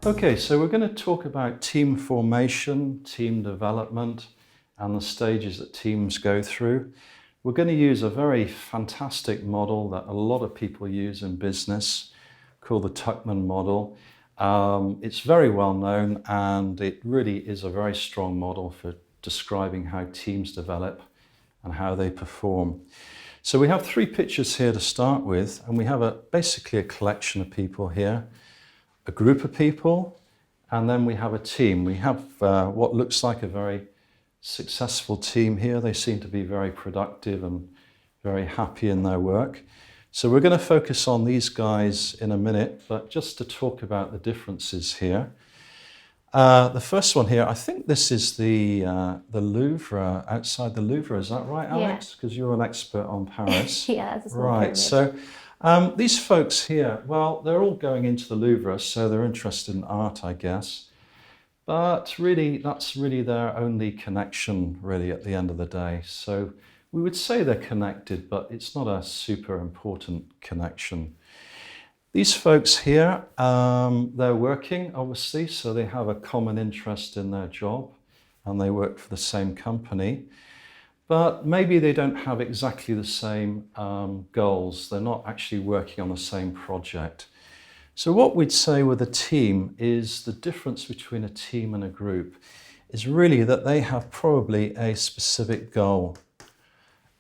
Okay, so we're going to talk about team formation, team development, and the stages that teams go through. We're going to use a very fantastic model that a lot of people use in business called the Tuckman Model. It's very well known, and it really is a very strong model for describing how teams develop and how they perform. So we have three pictures here to start with, and we have basically a collection of people here, a group of people, and then we have a team. We have what looks like a very successful team here. They seem to be very productive and very happy in their work. So we're going to focus on these guys in a minute, but just to talk about the differences here. The first one here, I think this is the Louvre, outside the Louvre. Is that right, Alex? Because you're an expert on Paris. Yeah, it's a small Right. pyramid. So these folks here, well, they're all going into the Louvre, so they're interested in art, I guess. But really, that's really their only connection, really, at the end of the day. So we would say they're connected, but it's not a super important connection. These folks here, they're working, obviously, so they have a common interest in their job, and they work for the same company. But maybe they don't have exactly the same goals. They're not actually working on the same project. So what we'd say with a team is the difference between a team and a group is really that they have probably a specific goal,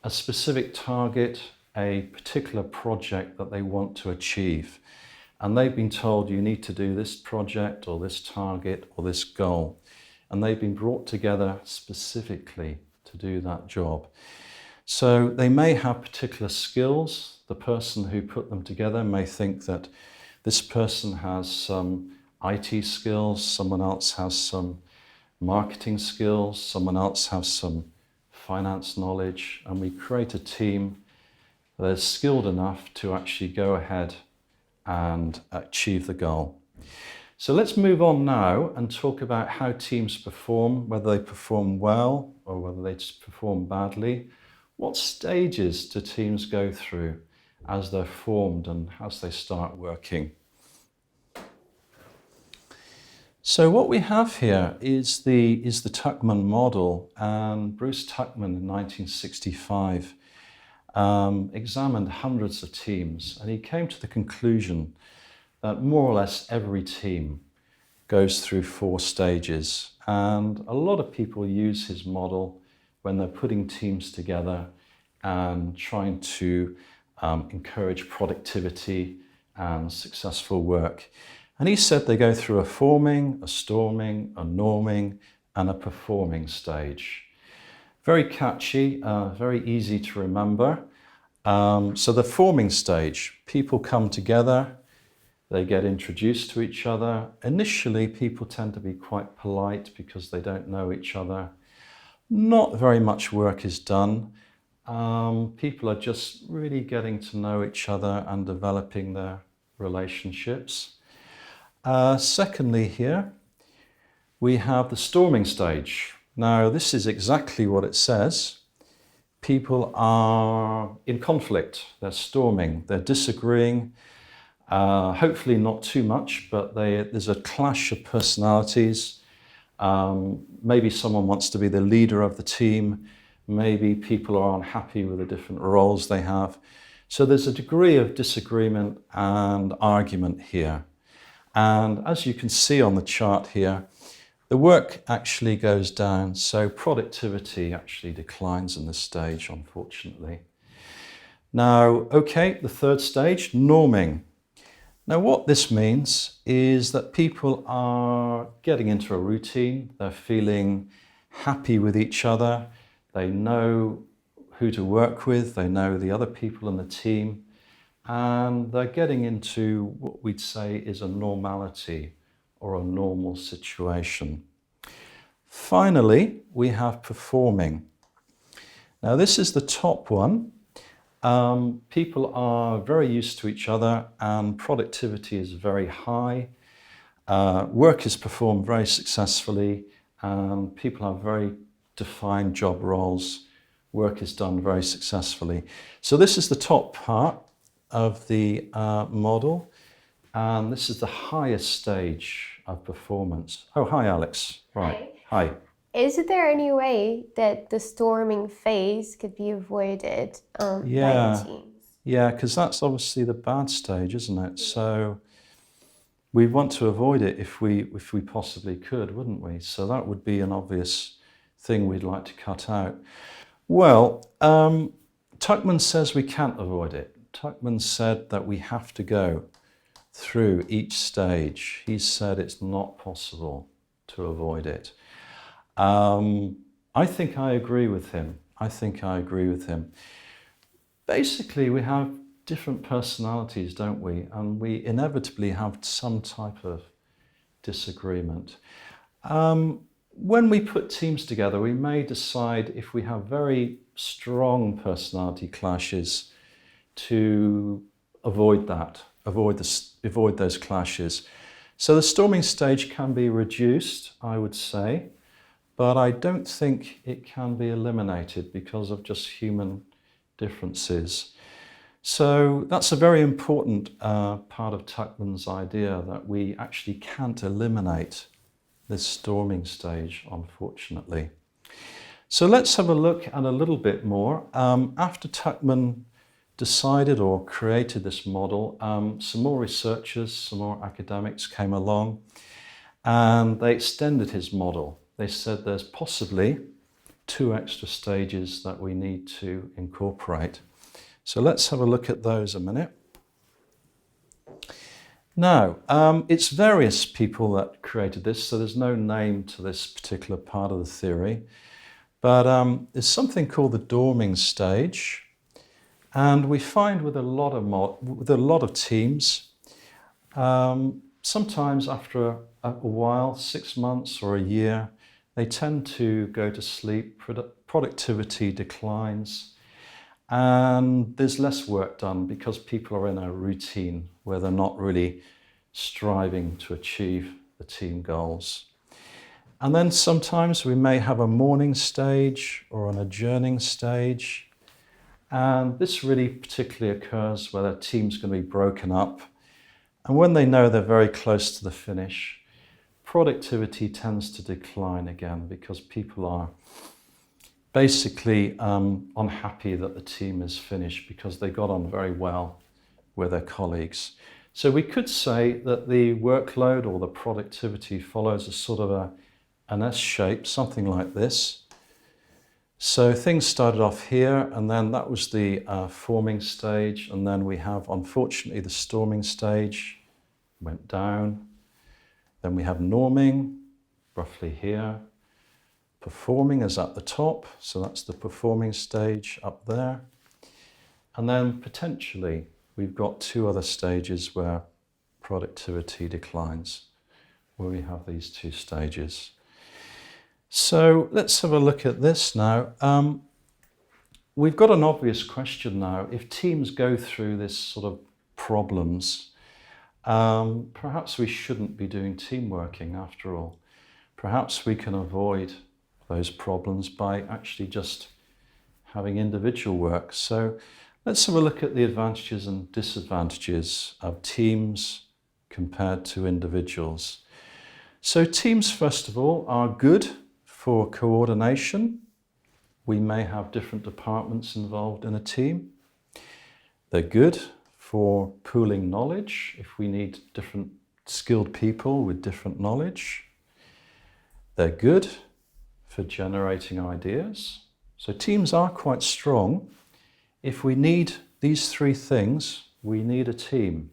a specific target, a particular project that they want to achieve. And they've been told you need to do this project or this target or this goal. And they've been brought together specifically to do that job. So they may have particular skills. The person who put them together may think that this person has some IT skills, someone else has some marketing skills, someone else has some finance knowledge, and we create a team that is skilled enough to actually go ahead and achieve the goal. So let's move on now and talk about how teams perform, whether they perform well or whether they just perform badly. What stages do teams go through as they're formed and as they start working? So what we have here is the Tuckman Model, and Bruce Tuckman in 1965 examined hundreds of teams, and he came to the conclusion that more or less every team goes through 4 stages. And a lot of people use his model when they're putting teams together and trying to encourage productivity and successful work. And he said they go through a forming, a storming, a norming, and a performing stage. Very catchy, very easy to remember. So the forming stage, people come together, they get introduced to each other. Initially, people tend to be quite polite because they don't know each other. Not very much work is done. People are just really getting to know each other and developing their relationships. Secondly here, we have the storming stage. Now, this is exactly what it says. People are in conflict, they're storming, they're disagreeing, hopefully not too much, but there's a clash of personalities. Maybe someone wants to be the leader of the team, maybe people are unhappy with the different roles they have. So there's a degree of disagreement and argument here. And as you can see on the chart here, the work actually goes down, so productivity actually declines in this stage, unfortunately. Now, okay, the third stage, norming. Now, what this means is that people are getting into a routine, they're feeling happy with each other, they know who to work with, they know the other people in the team, and they're getting into what we'd say is a normality or a normal situation. Finally, we have performing. Now, this is the top one. People are very used to each other and productivity is very high. Work is performed very successfully and people have very defined job roles. Work is done very successfully. So this is the top part of the model, and this is the highest stage of performance. Oh, hi, Alex. Right. Hi. Is there any way that the storming phase could be avoided by the teams? Yeah, because that's obviously the bad stage, isn't it? So we want to avoid it if we possibly could, wouldn't we? So that would be an obvious thing we'd like to cut out. Well, Tuckman says we can't avoid it. Tuckman said that we have to go through each stage. He said it's not possible to avoid it. I think I agree with him. Basically, we have different personalities, don't we? And we inevitably have some type of disagreement. When we put teams together, we may decide if we have very strong personality clashes to avoid those clashes. So the storming stage can be reduced, I would say, but I don't think it can be eliminated because of just human differences. So that's a very important part of Tuckman's idea, that we actually can't eliminate this storming stage, unfortunately. So let's have a look at a little bit more. After Tuckman decided or created this model, some more researchers, some more academics came along, and they extended his model. They said there's possibly 2 extra stages that we need to incorporate. So let's have a look at those a minute. Now, it's various people that created this, so there's no name to this particular part of the theory. But there's something called the dorming stage. And we find with a lot of teams, sometimes after a while, 6 months or a year, they tend to go to sleep, productivity declines, and there's less work done because people are in a routine where they're not really striving to achieve the team goals. And then sometimes we may have a morning stage or an adjourning stage. And this really particularly occurs where the team's going to be broken up. And when they know they're very close to the finish, productivity tends to decline again because people are basically unhappy that the team is finished because they got on very well with their colleagues. So we could say that the workload or the productivity follows a sort of an S shape, something like this. So things started off here, and then that was the forming stage, and then we have, unfortunately, the storming stage, went down. Then we have norming, roughly here. Performing is at the top, so that's the performing stage up there. And then potentially we've got 2 other stages where productivity declines, where we have these 2 stages. So let's have a look at this now. We've got an obvious question now. If teams go through this sort of problems, perhaps we shouldn't be doing team working after all. Perhaps we can avoid those problems by actually just having individual work. So let's have a look at the advantages and disadvantages of teams compared to individuals. So teams, first of all, are good for coordination. We may have different departments involved in a team. They're good for pooling knowledge if we need different skilled people with different knowledge. They're good for generating ideas. So teams are quite strong. If we need these 3 things, we need a team.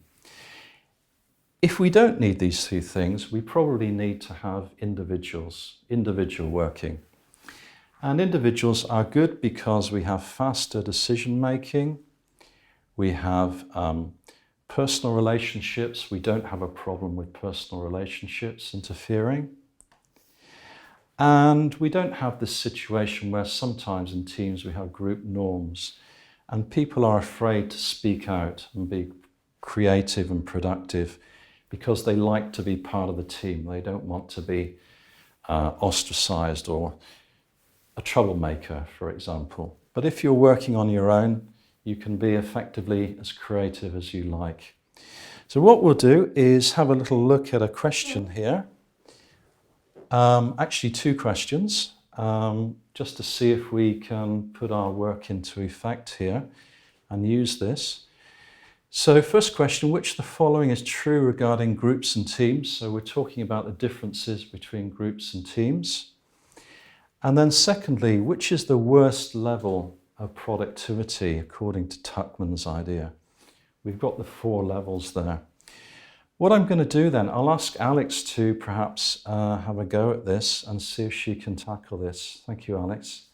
If we don't need these 3 things, we probably need to have individual working. And individuals are good because we have faster decision making. We have personal relationships. We don't have a problem with personal relationships interfering. And we don't have this situation where sometimes in teams we have group norms and people are afraid to speak out and be creative and productive because they like to be part of the team. They don't want to be ostracized or a troublemaker, for example. But if you're working on your own, you can be effectively as creative as you like. So what we'll do is have a little look at a question here. Actually, two questions, just to see if we can put our work into effect here and use this. So first question, which of the following is true regarding groups and teams? So we're talking about the differences between groups and teams. And then secondly, which is the worst level of productivity according to Tuckman's idea? We've got the 4 levels there. What I'm going to do then, I'll ask Alex to perhaps have a go at this and see if she can tackle this. Thank you, Alex.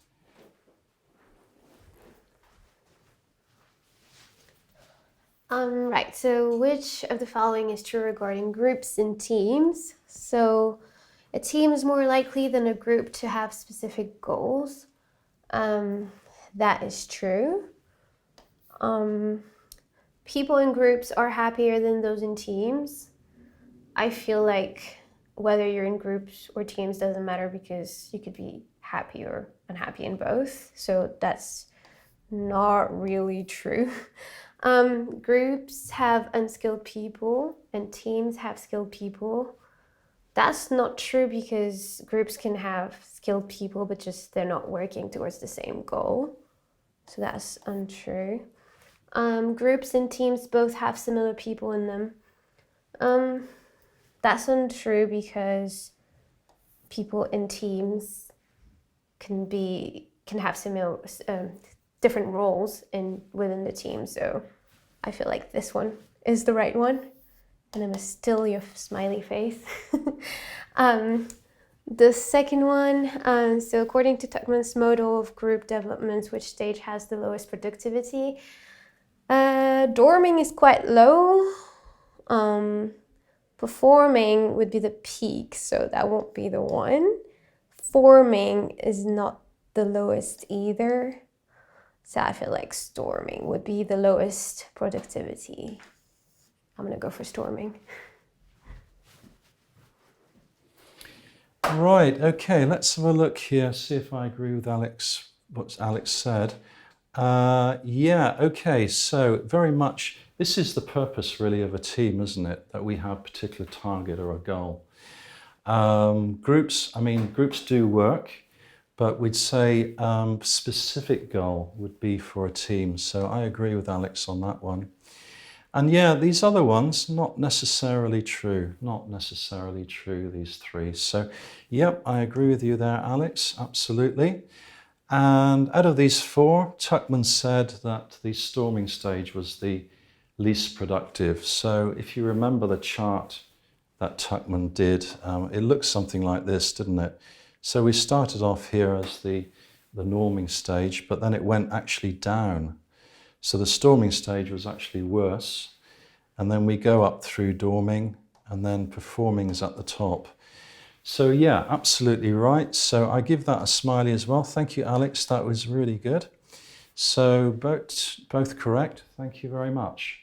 Right, so which of the following is true regarding groups and teams? So a team is more likely than a group to have specific goals. That is true. People in groups are happier than those in teams. I feel like whether you're in groups or teams doesn't matter because you could be happy or unhappy in both. So that's not really true. Groups have unskilled people and teams have skilled people. That's not true because groups can have skilled people, but just they're not working towards the same goal. So that's untrue. Groups and teams both have similar people in them. That's untrue because people in teams can have similar different roles within the team. So I feel like this one is the right one. And I'm still your smiley face. The second one, so according to Tuckman's model of group development, which stage has the lowest productivity? Dorming is quite low. Performing would be the peak, so that won't be the one. Forming is not the lowest either. So I feel like storming would be the lowest productivity. I'm gonna go for storming. Right, okay, let's have a look here, see if I agree with Alex, what Alex said. Yeah, okay, so very much, this is the purpose really of a team, isn't it? That we have a particular target or a goal. Groups do work, but we'd say specific goal would be for a team. So I agree with Alex on that one. And yeah, these other ones, not necessarily true, these 3. So yep, I agree with you there, Alex, absolutely. And out of these 4, Tuckman said that the storming stage was the least productive. So if you remember the chart that Tuckman did, it looks something like this, didn't it? So we started off here as the norming stage, but then it went actually down. So the storming stage was actually worse. And then we go up through dorming, and then performing is at the top. So yeah, absolutely right. So I give that a smiley as well. Thank you, Alex. That was really good. So both correct. Thank you very much.